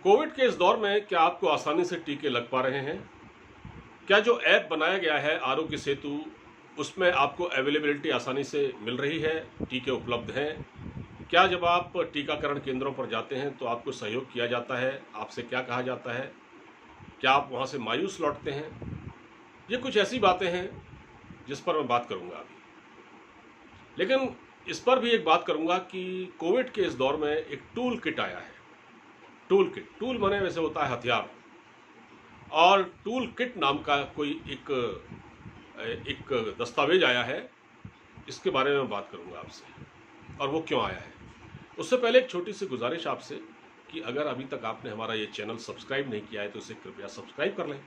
Covid के इस दौर में क्या आपको आसानी से टीके लग पा रहे हैं? क्या जो ऐप बनाया गया है आरोग्य सेतु, उसमें आपको अवेलेबिलिटी आसानी से मिल रही है? टीके उपलब्ध हैं? क्या जब आप टीकाकरण केंद्रों पर जाते हैं तो आपको सहयोग किया जाता है? आपसे क्या कहा जाता है? क्या आप वहाँ से मायूस लौटते हैं? ये कुछ ऐसी बातें हैं जिस पर मैं बात करूँगा अभी। लेकिन इस पर भी एक बात करूँगा कि कोविड के इस दौर में एक टूल किट आया है। टूल किट, टूल माने वैसे होता है हथियार, और टूल किट नाम का कोई एक दस्तावेज आया है। इसके बारे में बात करूंगा आपसे, और वो क्यों आया है। उससे पहले एक छोटी सी गुजारिश आपसे कि अगर अभी तक आपने हमारा ये चैनल सब्सक्राइब नहीं किया है तो इसे कृपया सब्सक्राइब कर लें,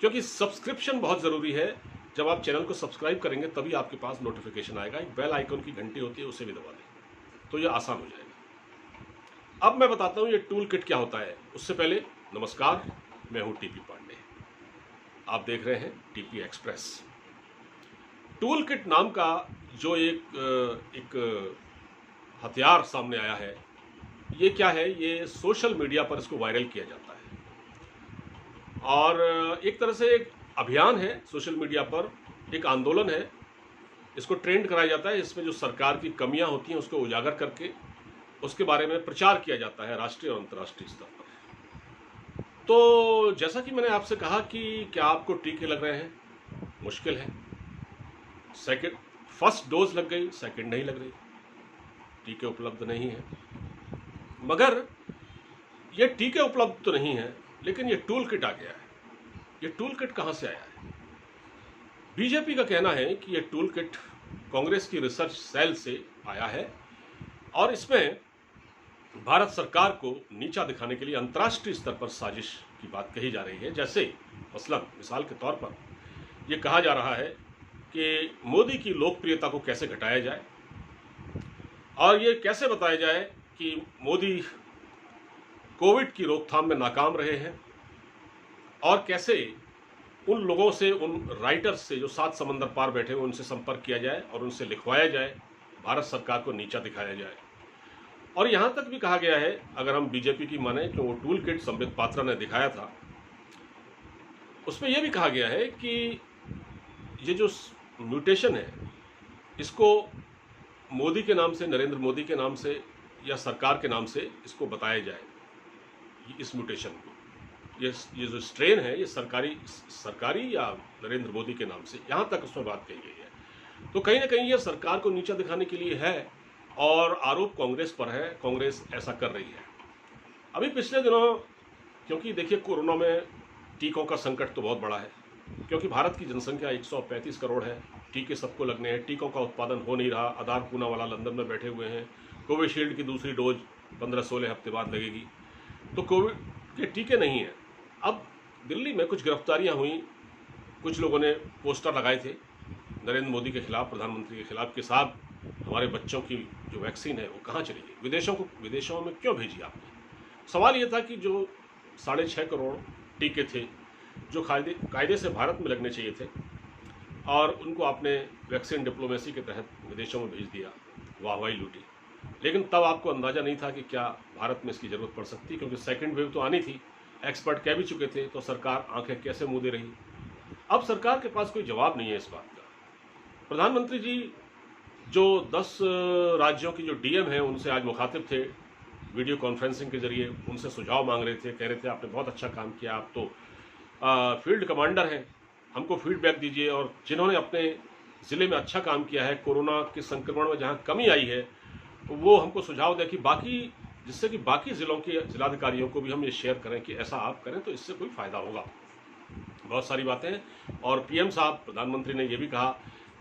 क्योंकि सब्सक्रिप्शन बहुत ज़रूरी है। जब आप चैनल को सब्सक्राइब करेंगे तभी आपके पास नोटिफिकेशन आएगा। एक बेल आइकन की घंटी होती है, उसे भी दबा दें तो ये आसान हो जाएगा। अब मैं बताता हूँ ये टूल किट क्या होता है। उससे पहले नमस्कार, मैं हूँ टीपी पांडे, आप देख रहे हैं टीपी एक्सप्रेस। टूल किट नाम का जो एक हथियार सामने आया है, ये क्या है? ये सोशल मीडिया पर इसको वायरल किया जाता है, और एक तरह से एक अभियान है सोशल मीडिया पर, एक आंदोलन है। इसको ट्रेंड कराया जाता है। इसमें जो सरकार की कमियां होती हैं उसको उजागर करके उसके बारे में प्रचार किया जाता है राष्ट्रीय और अंतर्राष्ट्रीय स्तर पर। तो जैसा कि मैंने आपसे कहा कि क्या आपको टीके लग रहे हैं? मुश्किल है। सेकंड, फर्स्ट डोज लग गई, सेकंड नहीं लग रही, टीके उपलब्ध नहीं है। मगर ये टीके उपलब्ध तो नहीं है, लेकिन ये टूल किट आ गया है। ये टूल किट कहाँ से आया है? बीजेपी का कहना है कि ये टूल किट कांग्रेस की रिसर्च सेल से आया है, और इसमें भारत सरकार को नीचा दिखाने के लिए अंतर्राष्ट्रीय स्तर पर साजिश की बात कही जा रही है। जैसे मसलन मिसाल के तौर पर यह कहा जा रहा है कि मोदी की लोकप्रियता को कैसे घटाया जाए, और ये कैसे बताया जाए कि मोदी कोविड की रोकथाम में नाकाम रहे हैं, और कैसे उन लोगों से, उन राइटर्स से जो 7 समंदर पार बैठे हुए, उनसे संपर्क किया जाए और उनसे लिखवाया जाए, भारत सरकार को नीचा दिखाया जाए। और यहाँ तक भी कहा गया है, अगर हम बीजेपी की माने, कि वो टूल किट संबित पात्रा ने दिखाया था, उसमें यह भी कहा गया है कि ये जो म्यूटेशन है, इसको मोदी के नाम से, नरेंद्र मोदी के नाम से या सरकार के नाम से इसको बताया जाए। इस म्यूटेशन को, ये जो स्ट्रेन है, ये सरकारी या नरेंद्र मोदी के नाम से, यहाँ तक उसमें बात कही गई है। तो कहीं ना कहीं ये सरकार को नीचा दिखाने के लिए है, और आरोप कांग्रेस पर है। कांग्रेस ऐसा कर रही है। अभी पिछले दिनों, क्योंकि देखिए कोरोना में टीकों का संकट तो बहुत बड़ा है, क्योंकि भारत की जनसंख्या 135 करोड़ है, टीके सबको लगने हैं, टीकों का उत्पादन हो नहीं रहा। आधार पूना वाला लंदन में बैठे हुए हैं। कोविशील्ड की दूसरी डोज 15-16 हफ्ते बाद लगेगी, तो कोविड के टीके नहीं हैं। अब दिल्ली में कुछ गिरफ्तारियां हुई, कुछ लोगों ने पोस्टर लगाए थे नरेंद्र मोदी के खिलाफ, प्रधानमंत्री के खिलाफ, के साथ हमारे बच्चों की जो वैक्सीन है वो कहाँ चली गई, विदेशों में क्यों भेजी आपने? सवाल ये था कि जो 6.5 करोड़ टीके थे जो कायदे से भारत में लगने चाहिए थे, और उनको आपने वैक्सीन डिप्लोमेसी के तहत विदेशों में भेज दिया, वाहवाही लूटी। लेकिन तब आपको अंदाज़ा नहीं था कि क्या भारत में इसकी ज़रूरत पड़ सकती, क्योंकि सेकेंड वेव तो आनी थी, एक्सपर्ट कह भी चुके थे। तो सरकार आंखें कैसे मूंदे रही? अब सरकार के पास कोई जवाब नहीं है इस बात का। प्रधानमंत्री जी जो 10 राज्यों की जो डीएम हैं उनसे आज मुखातिब थे, वीडियो कॉन्फ्रेंसिंग के जरिए उनसे सुझाव मांग रहे थे, कह रहे थे आपने बहुत अच्छा काम किया, आप तो फील्ड कमांडर हैं, हमको फीडबैक दीजिए, और जिन्होंने अपने ज़िले में अच्छा काम किया है, कोरोना के संक्रमण में जहां कमी आई है, तो वो हमको सुझाव दें कि जिससे कि बाकी ज़िलों के जिलाधिकारियों को भी हम ये शेयर करें कि ऐसा आप करें तो इससे कोई फ़ायदा होगा। बहुत सारी बातें। और पीएम साहब, प्रधानमंत्री ने ये भी कहा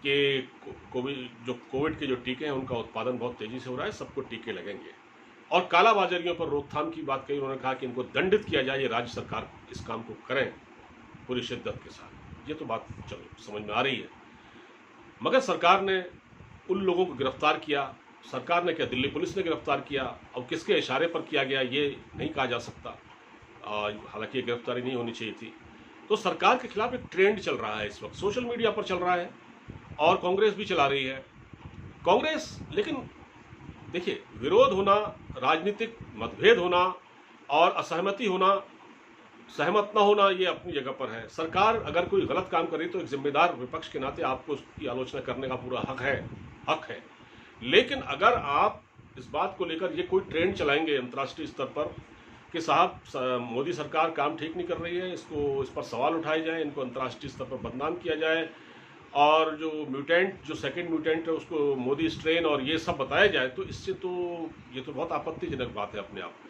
कि कोविड के जो टीके हैं उनका उत्पादन बहुत तेज़ी से हो रहा है, सबको टीके लगेंगे। और कालाबाजारियों पर रोकथाम की बात कही, उन्होंने कहा कि इनको दंडित किया जाए, ये राज्य सरकार इस काम को करें पूरी शिद्दत के साथ। ये तो बात चलो समझ में आ रही है। मगर सरकार ने उन लोगों को गिरफ्तार किया। सरकार ने क्या, दिल्ली पुलिस ने गिरफ्तार किया। अब किसके इशारे पर किया गया ये नहीं कहा जा सकता, हालांकि ये गिरफ्तारी नहीं होनी चाहिए थी। तो सरकार के खिलाफ एक ट्रेंड चल रहा है इस वक्त, सोशल मीडिया पर चल रहा है, और कांग्रेस भी चला रही है। कांग्रेस, लेकिन देखिए, विरोध होना, राजनीतिक मतभेद होना, और असहमति होना, सहमत ना होना, ये अपनी जगह पर है। सरकार अगर कोई गलत काम करे तो एक जिम्मेदार विपक्ष के नाते आपको उसकी आलोचना करने का पूरा हक है। लेकिन अगर आप इस बात को लेकर ये कोई ट्रेंड चलाएंगे अंतर्राष्ट्रीय स्तर पर कि साहब मोदी सरकार काम ठीक नहीं कर रही है, इस पर सवाल उठाए जाएं, इनको अंतर्राष्ट्रीय स्तर पर बदनाम किया जाए, और जो सेकंड म्यूटेंट है उसको मोदी स्ट्रेन और ये सब बताया जाए, तो इससे तो ये तो बहुत आपत्तिजनक बात है अपने आप में।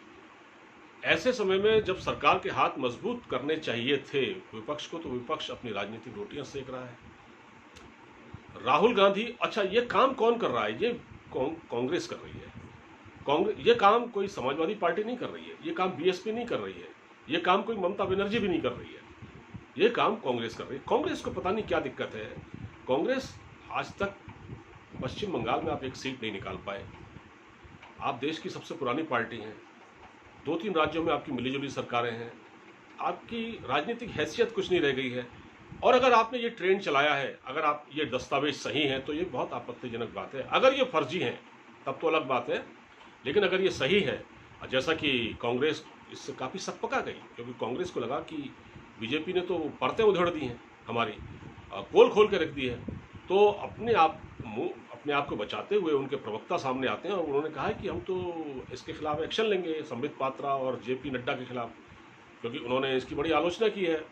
ऐसे समय में जब सरकार के हाथ मजबूत करने चाहिए थे विपक्ष को, तो विपक्ष अपनी राजनीतिक रोटियां सेक रहा है। राहुल गांधी, अच्छा ये काम कौन कर रहा है? ये कांग्रेस कर रही है। ये काम कोई समाजवादी पार्टी नहीं कर रही है, ये काम बीएसपी नहीं कर रही है, ये काम कोई ममता बनर्जी भी नहीं कर रही है, ये काम कांग्रेस कर रही है। कांग्रेस को पता नहीं क्या दिक्कत है। कांग्रेस आज तक पश्चिम बंगाल में आप एक सीट नहीं निकाल पाए। आप देश की सबसे पुरानी पार्टी हैं, 2-3 राज्यों में आपकी मिलीजुली सरकारें हैं, आपकी राजनीतिक हैसियत कुछ नहीं रह गई है। और अगर आपने ये ट्रेंड चलाया है, अगर आप ये दस्तावेज सही हैं, तो ये बहुत आपत्तिजनक बात है। अगर ये फर्जी हैं तब तो अलग बात है, लेकिन अगर ये सही है, जैसा कि कांग्रेस इससे काफ़ी सकपका गई, क्योंकि कांग्रेस को लगा कि बीजेपी ने तो परतें उधेड़ दी हैं, हमारी पोल खोल के रख दी है, तो अपने आप को बचाते हुए उनके प्रवक्ता सामने आते हैं और उन्होंने कहा है कि हम तो इसके खिलाफ एक्शन लेंगे, संबित पात्रा और जेपी नड्डा के खिलाफ, क्योंकि उन्होंने इसकी बड़ी आलोचना की है।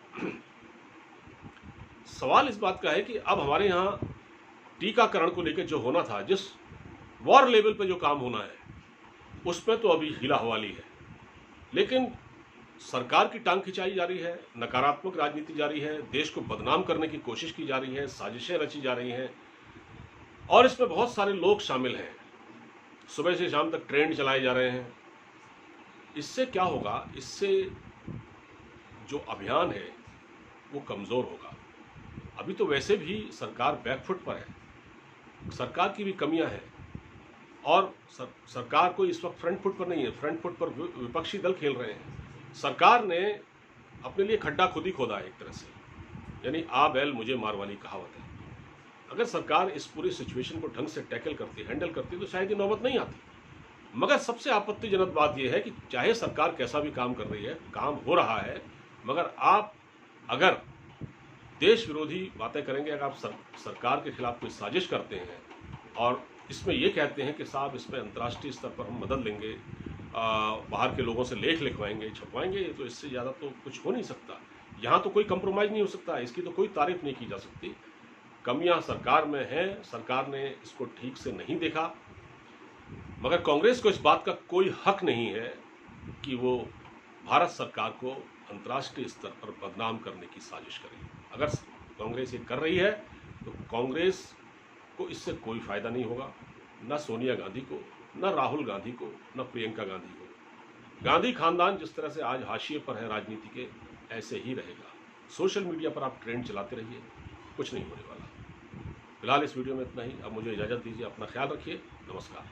सवाल इस बात का है कि अब हमारे यहाँ टीकाकरण को लेकर जो होना था, जिस वॉर लेवल पे जो काम होना है, उसमें तो अभी हीला हवाली है, लेकिन सरकार की टांग खिंचाई जा रही है, नकारात्मक राजनीति जारी है, देश को बदनाम करने की कोशिश की जा रही है, साजिशें रची जा रही हैं, और इसमें बहुत सारे लोग शामिल हैं। सुबह से शाम तक ट्रेंड चलाए जा रहे हैं। इससे क्या होगा? इससे जो अभियान है वो कमज़ोर होगा। अभी तो वैसे भी सरकार बैकफुट पर है, सरकार की भी कमियां हैं, और सरकार कोई इस वक्त फ्रंट फुट पर नहीं है। फ्रंट फुट पर विपक्षी दल खेल रहे हैं। सरकार ने अपने लिए खड्डा खुद ही खोदा है एक तरह से, यानी आ बैल मुझे मार वाली कहावत है। अगर सरकार इस पूरी सिचुएशन को ढंग से टैकल करती, हैंडल करती, तो शायद ये नौबत नहीं आती। मगर सबसे आपत्तिजनक बात यह है कि चाहे सरकार कैसा भी काम कर रही है, काम हो रहा है, मगर आप अगर देश विरोधी बातें करेंगे, अगर आप सरकार के खिलाफ कोई साजिश करते हैं और इसमें ये कहते हैं कि साहब इसमें अंतर्राष्ट्रीय स्तर पर हम मदद लेंगे, बाहर के लोगों से लेख लिखवाएंगे, छपवाएंगे, तो इससे ज़्यादा तो कुछ हो नहीं सकता। यहाँ तो कोई कंप्रोमाइज़ नहीं हो सकता, इसकी तो कोई तारीफ नहीं की जा सकती। कमियां सरकार में हैं, सरकार ने इसको ठीक से नहीं देखा, मगर कांग्रेस को इस बात का कोई हक नहीं है कि वो भारत सरकार को अंतर्राष्ट्रीय स्तर पर बदनाम करने की साजिश करे। अगर कांग्रेस ये कर रही है तो कांग्रेस को इससे कोई फ़ायदा नहीं होगा, न सोनिया गांधी को, न राहुल गांधी को, न प्रियंका गांधी को। गांधी खानदान जिस तरह से आज हाशिए पर है राजनीति के, ऐसे ही रहेगा। सोशल मीडिया पर आप ट्रेंड चलाते रहिए, कुछ नहीं होने वाला। फिलहाल इस वीडियो में इतना ही। अब मुझे इजाज़त दीजिए, अपना ख्याल रखिए, नमस्कार।